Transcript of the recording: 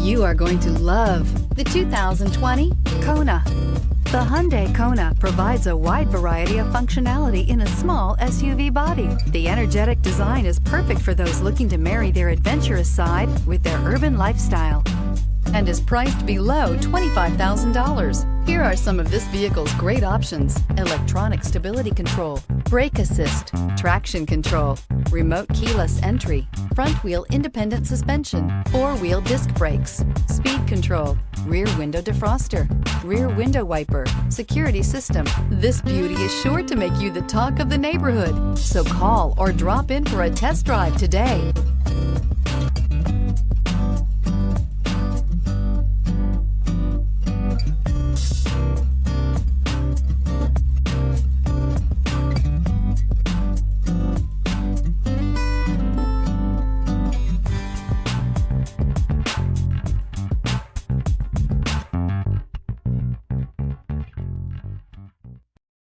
You are going to love the 2020 Kona. The Hyundai Kona provides a wide variety of functionality in a small SUV body. The energetic design is perfect for those looking to marry their adventurous side with their urban lifestyle and is priced below $25,000. Here are some of this vehicle's great options: electronic stability control, brake assist, traction control, remote keyless entry, front wheel independent suspension, four-wheel disc brakes, speed control, rear window defroster, rear window wiper, security system. This beauty is sure to make you the talk of the neighborhood. So call or drop in for a test drive today.